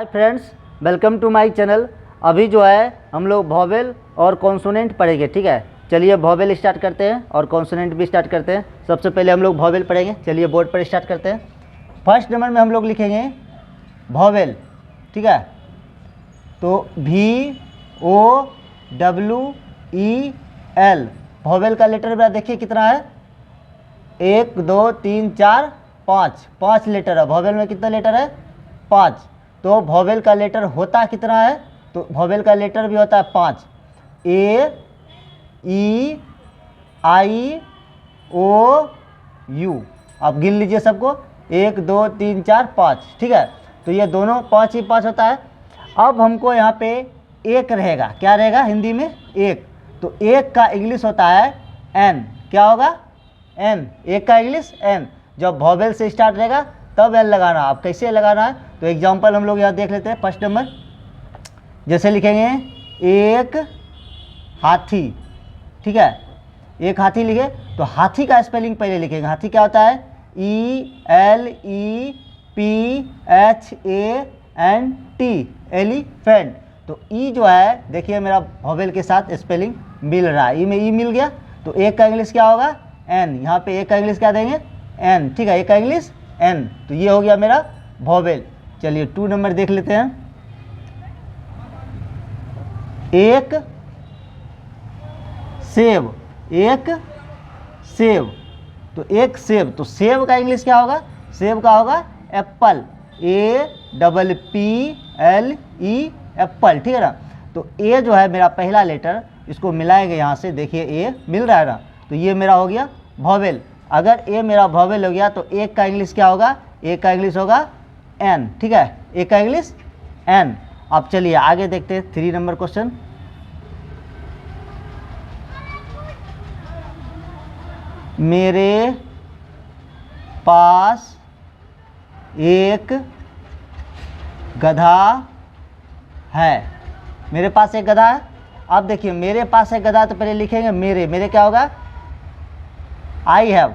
Hi friends, welcome to my channel. अभी जो है हम लोग वॉवेल और कॉन्सोनेंट पढ़ेंगे। ठीक है, चलिए वॉवेल स्टार्ट करते हैं और कॉन्सोनेंट भी स्टार्ट करते हैं। सबसे पहले हम लोग वॉवेल पढ़ेंगे। चलिए बोर्ड पर स्टार्ट करते हैं। फर्स्ट नंबर में हम लोग लिखेंगे वॉवेल। ठीक है, तो VOWEL वॉवेल का लेटर मेरा देखिए कितना है, 1 2 3 4 5 लेटर है। वॉवेल में कितना लेटर है, 5। तो वॉवेल का लेटर होता कितना है, तो वॉवेल का लेटर भी होता है 5। A E I O U। आप गिन लीजिए सबको, 1 2 3 4 5। ठीक है, तो ये दोनों 5 ही 5 होता है। अब हमको यहाँ पे एक रहेगा, क्या रहेगा हिंदी में, एक। तो एक का इंग्लिश होता है N। क्या होगा, N। एक का इंग्लिश N। जब वॉवेल से स्टार्ट रहेगा तब N लगाना। आप कैसे लगाना है, तो एग्जांपल हम लोग यहाँ देख लेते हैं। फर्स्ट नंबर जैसे लिखेंगे एक हाथी। ठीक है, एक हाथी लिखे तो हाथी का स्पेलिंग पहले लिखेंगे। हाथी क्या होता है, ELEPHANT, एलिफेंट। तो ई जो है देखिए मेरा वॉवेल के साथ स्पेलिंग मिल रहा है। ई में ई मिल गया, तो एक का इंग्लिश क्या होगा, N। यहाँ पे एक का इंग्लिश क्या देंगे, N। ठीक है, एक का इंग्लिश N। तो ये हो गया मेरा वॉवेल। चलिए 2 नंबर देख लेते हैं। एक सेब, एक सेब। तो एक सेब, तो सेब का इंग्लिश क्या होगा, सेब का होगा एप्पल, APPLE, एप्पल। ठीक है ना। तो ए जो है मेरा पहला लेटर, इसको मिलाएंगे यहाँ से, देखिए ए मिल रहा है ना। तो ये मेरा हो गया वॉवेल। अगर ए मेरा वॉवेल हो गया तो एक का इंग्लिश क्या होगा, एक का इंग्लिश होगा N। ठीक है, एक का इंग्लिश N। अब चलिए आगे देखते हैं 3 नंबर क्वेश्चन। मेरे पास एक गधा है। मेरे पास एक गधा है। अब देखिए मेरे पास एक गधा है, तो पहले लिखेंगे मेरे। मेरे क्या होगा, आई हैव।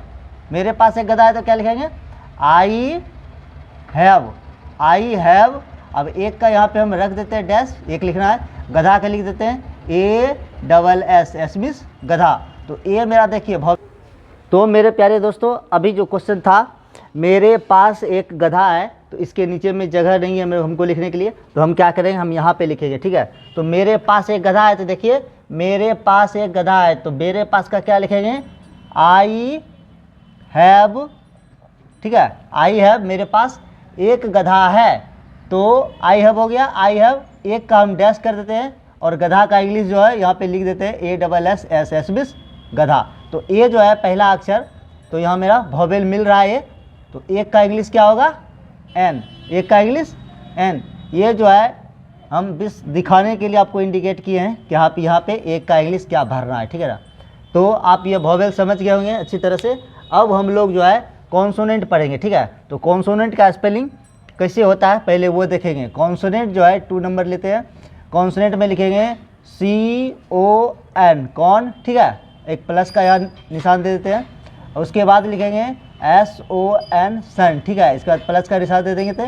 मेरे पास एक गधा है तो क्या लिखेंगे, आई हैव, आई हैव। अब एक का यहाँ पे हम रख देते हैं डैश, एक लिखना है। गधा का लिख देते हैं ASS, एस मीन्स गधा। तो ए मेरा देखिए। तो मेरे प्यारे दोस्तों, अभी जो क्वेश्चन था मेरे पास एक गधा है, तो इसके नीचे में जगह नहीं है मेरे हमको लिखने के लिए, तो हम क्या करेंगे, हम यहाँ पे लिखेंगे। ठीक है, तो मेरे पास एक गधा है, तो देखिए मेरे पास एक गधा है, तो मेरे पास का क्या लिखेंगे, आई हैव। ठीक है, आई हैव, मेरे पास एक गधा है, तो आई हैव हो गया। आई हैव, एक का हम डैश कर देते हैं और गधा का इंग्लिश जो है यहाँ पे लिख देते हैं ASSS मीन्स गधा। तो ए जो है पहला अक्षर, तो यहाँ मेरा वॉवेल मिल रहा है। तो एक का इंग्लिश क्या होगा, N। एक का इंग्लिश N। ये जो है हम बस दिखाने के लिए आपको इंडिकेट किए हैं कि आप यहाँ पे एक का इंग्लिश क्या भरना है। ठीक है ना। तो आप ये वॉवेल समझ गए होंगे अच्छी तरह से। अब हम लोग जो है कॉन्सोनेंट पढ़ेंगे। ठीक है, तो कॉन्सोनेंट का स्पेलिंग कैसे होता है पहले वो देखेंगे। कॉन्सोनेंट जो है 2 नंबर लेते हैं। कॉन्सोनेंट में लिखेंगे CON, कौन। ठीक है, एक प्लस का यहाँ निशान दे देते हैं। और उसके बाद लिखेंगे SON, सन। ठीक है, इसके बाद प्लस का निशान दे देंगे तो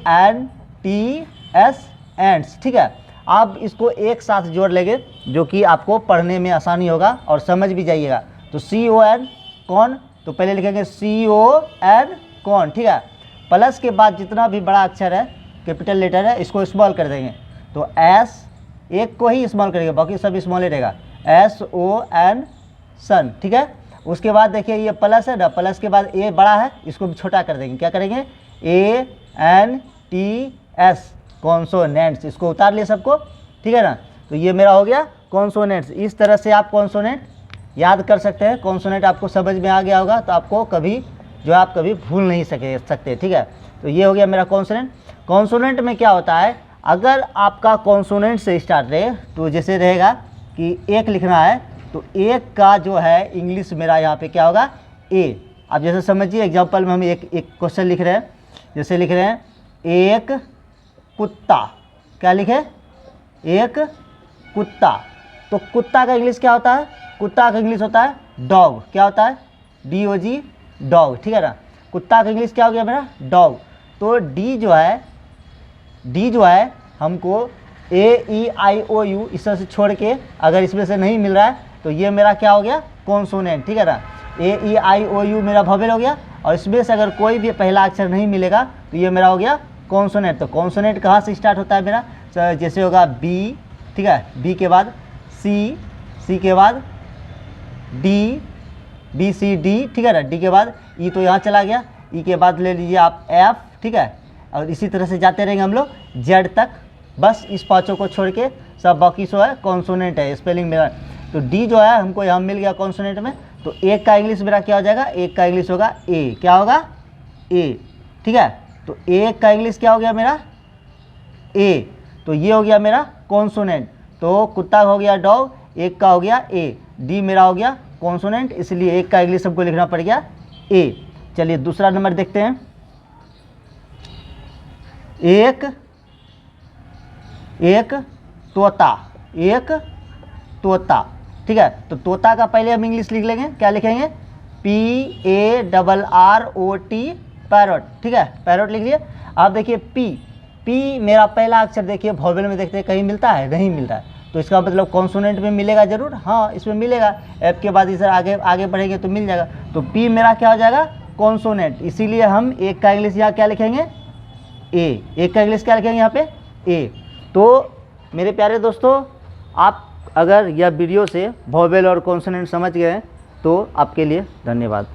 ANTS, एंड्स। ठीक है, आप इसको एक साथ जोड़ लेंगे जो कि आपको पढ़ने में आसानी होगा और समझ भी जाइएगा। तो CON, कौन, तो पहले लिखेंगे CON, कौन। ठीक है, प्लस के बाद जितना भी बड़ा अक्षर है, कैपिटल लेटर है, इसको स्मॉल कर देंगे। तो S एक को ही स्मॉल करेंगे, बाकी सब स्मॉल ही रहेगा, SON, सन। ठीक है, उसके बाद देखिए ये प्लस है ना, प्लस के बाद ए बड़ा है, इसको भी छोटा कर देंगे। क्या करेंगे, ANTS, कॉन्सोनेंट्स। इसको उतार लिए सबको। ठीक है ना। तो ये मेरा हो गया कॉन्सोनेंट्स। इस तरह से आप कॉन्सोनेंट याद कर सकते हैं। कॉन्सोनेंट आपको समझ में आ गया होगा, तो आपको कभी जो आप कभी भूल नहीं सकते। ठीक है, तो ये हो गया मेरा कॉन्सोनेंट। कॉन्सोनेंट में क्या होता है, अगर आपका कॉन्सोनेंट से स्टार्ट रहे, तो जैसे रहेगा कि एक लिखना है, तो एक का जो है इंग्लिश मेरा यहाँ पे क्या होगा, A। आप जैसे समझिए एग्जांपल में हम एक क्वेश्चन लिख रहे हैं। जैसे लिख रहे हैं एक कुत्ता, क्या लिखे, एक कुत्ता। तो कुत्ता का इंग्लिश क्या होता है, कुत्ता का इंग्लिश होता है डॉग। क्या होता है, DOG, डॉग। ठीक है ना। कुत्ता का इंग्लिश क्या हो गया मेरा, डॉग। तो डी जो है डी जो है हमको ए ई आई ओ यू इस तरह से छोड़ के अगर इसमें से नहीं मिल रहा है तो ये मेरा क्या हो गया, कॉन्सोनेंट, ठीक है ना। ए ई आई ओ यू मेरा वोवेल हो गया, और इसमें से अगर कोई भी पहला अक्षर नहीं मिलेगा तो ये मेरा हो गया कॉन्सोनेंट। तो कॉन्सोनेंट कहाँ से स्टार्ट होता है मेरा, जैसे होगा बी, ठीक है, बी के बाद सी, सी के बाद डी, बी सी डी, ठीक है ना, डी के बाद ई तो यहाँ चला गया, ई के बाद ले लीजिए आप एफ, ठीक है, और इसी तरह से जाते रहेंगे हम लोग जेड तक। बस इस पाँचों को छोड़ के सब बाकी सो है कॉन्सोनेंट है, स्पेलिंग मेरा। तो डी जो है हमको यहाँ मिल गया कॉन्सोनेंट में, तो एक का इंग्लिश मेरा क्या हो जाएगा, एक का इंग्लिश होगा ए, क्या होगा ए, ठीक है। तो एक का इंग्लिश क्या हो गया मेरा ए, तो ये हो गया मेरा कॉन्सोनेंट। तो कुत्ता हो गया डॉग, एक का हो गया ए, डी मेरा हो गया कॉन्सोनेंट, इसलिए एक का इंग्लिश हमको लिखना पड़ गया ए। चलिए दूसरा नंबर देखते हैं। एक तोता, एक तोता, ठीक है। तो तोता का पहले हम इंग्लिश लिख लेंगे, क्या लिखेंगे, PARROT, पैरोट, ठीक है, पैरोट लिख लिए। आप देखिए पी मेरा पहला अक्षर देखिए वोवेल में देखते हैं कहीं मिलता है, नहीं मिलता है, तो इसका मतलब कॉन्सोनेंट में मिलेगा जरूर, हाँ इसमें मिलेगा। एफ के बाद इसे आगे बढ़ेंगे तो मिल जाएगा, तो पी मेरा क्या हो जाएगा कॉन्सोनेंट, इसीलिए हम एक का इंग्लिश यहाँ क्या लिखेंगे ए, एक का इंग्लिश क्या लिखेंगे यहाँ पे ए। तो मेरे प्यारे दोस्तों, आप अगर यह वीडियो से वोवेल और कॉन्सोनेंट समझ गए तो आपके लिए धन्यवाद।